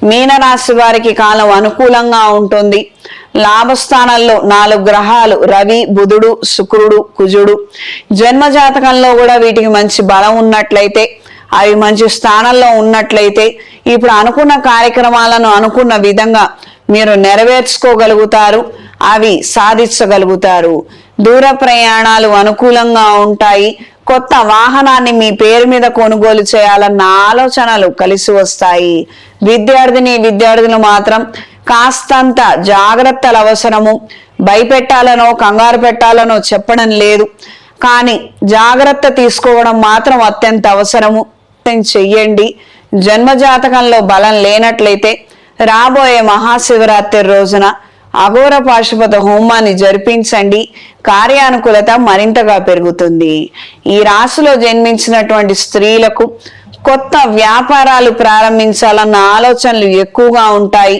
మీనరాశి వారికి కాలం అనుకూలంగా ఉంటుంది. లాభస్థానంలో 4 గ్రహాలు రవి, బుధుడు, శుక్రుడు, కుజుడు. జన్మజాతకంలో కూడా వీటికి మంచి బలం ఉన్నట్లయితే, అవి మంచి స్థానంలో ఉన్నట్లయితే ఇప్పుడు అనుకున్న కార్యక్రమాలను అనుకున్న విధంగా మీరు నెరవేర్చుకోగలుగుతారు, అవి సాధించగలుగుతారు. దూర ప్రయాణాలు అనుకూలంగా ఉంటాయి. కొత్త వాహనాన్ని మీ పేరు మీద కొనుగోలు చేయాలన్న ఆలోచనలు కలిసి వస్తాయి. విద్యార్థులు మాత్రం కాస్తంత జాగ్రత్తలు అవసరము. భయపెట్టాలనో కంగారు పెట్టాలనో చెప్పడం లేదు, కానీ జాగ్రత్త తీసుకోవడం మాత్రం అత్యంత అవసరము. చెయ్యండి. జన్మజాతకంలో బలం లేనట్లయితే రాబోయే మహాశివరాత్రి రోజున అఘోర పాశుపత హోమాన్ని జరిపించండి. కార్యానుకూలత మరింతగా పెరుగుతుంది. ఈ రాశిలో జన్మించినటువంటి స్త్రీలకు కొత్త వ్యాపారాలు ప్రారంభించాలన్న ఆలోచనలు ఎక్కువగా ఉంటాయి.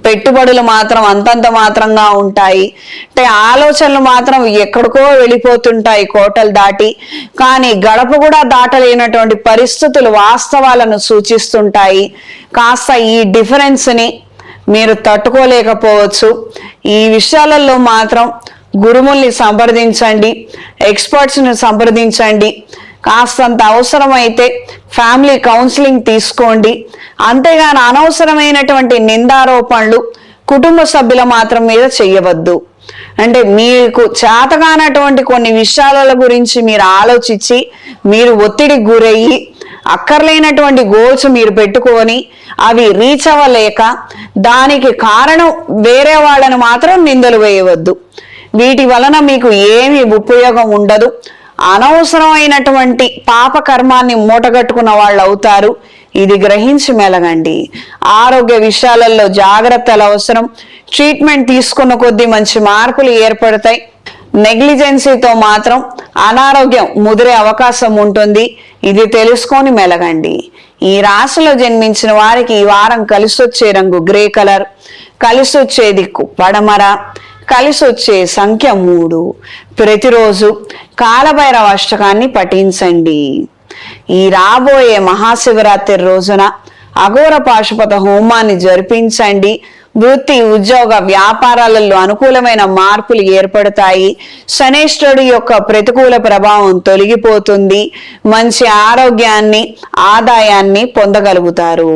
పెట్టుబడులు మాత్రం అంతంత మాత్రంగా ఉంటాయి. అంటే ఆలోచనలు మాత్రం ఎక్కడికో వెళ్ళిపోతుంటాయి కోటలు దాటి. కానీ గడప కూడా దాటలేనటువంటి పరిస్థితులు వాస్తవాలను సూచిస్తుంటాయి. కాస్త ఈ డిఫరెన్స్ ని మీరు తట్టుకోలేకపోవచ్చు. ఈ విషయాలలో మాత్రం గురువుల్ని సంప్రదించండి, ఎక్స్పర్ట్స్ ని సంప్రదించండి. కాస్తంత అవసరమైతే ఫ్యామిలీ కౌన్సిలింగ్ తీసుకోండి. అంతేగాని అనవసరమైనటువంటి నిందారోపణలు కుటుంబ సభ్యుల మాత్రం మీద చెయ్యవద్దు. అంటే మీకు చేతగానటువంటి కొన్ని విషయాల గురించి మీరు ఆలోచించి మీరు ఒత్తిడికి గురయ్యి అక్కర్లేనటువంటి గోల్స్ మీరు పెట్టుకొని అవి రీచ్ అవ్వలేక దానికి కారణం వేరే వాళ్ళని మాత్రం నిందలు వేయవద్దు. వీటి వలన మీకు ఏమి ఉపయోగం ఉండదు. అనవసరమైనటువంటి పాప కర్మాన్ని మూటగట్టుకున్న వాళ్ళు అవుతారు. ఇది గ్రహించి మెలగండి. ఆరోగ్య విషయాలలో జాగ్రత్తలు అవసరం. ట్రీట్మెంట్ తీసుకున్న కొద్దీ మంచి మార్పులు ఏర్పడతాయి. నెగ్లిజెన్సీతో మాత్రం అనారోగ్యం ముదిరే అవకాశం ఉంటుంది. ఇది తెలుసుకొని మెలగండి. ఈ రాశిలో జన్మించిన వారికి ఈ వారం కలిసొచ్చే రంగు గ్రే కలర్, కలిసొచ్చే దిక్కు పడమర, కలిసొచ్చే సంఖ్య 3. ప్రతిరోజు కాలభైరవ అష్టకాన్ని పఠించండి. ఈ రాబోయే మహాశివరాత్రి రోజున అఘోర పాశుపత హోమాన్ని జరిపించండి. వృత్తి, ఉద్యోగ, వ్యాపారాలలో అనుకూలమైన మార్పులు ఏర్పడతాయి. శనేశ్వరుడి యొక్క ప్రతికూల ప్రభావం తొలగిపోతుంది. మంచి ఆరోగ్యాన్ని, ఆదాయాన్ని పొందగలుగుతారు.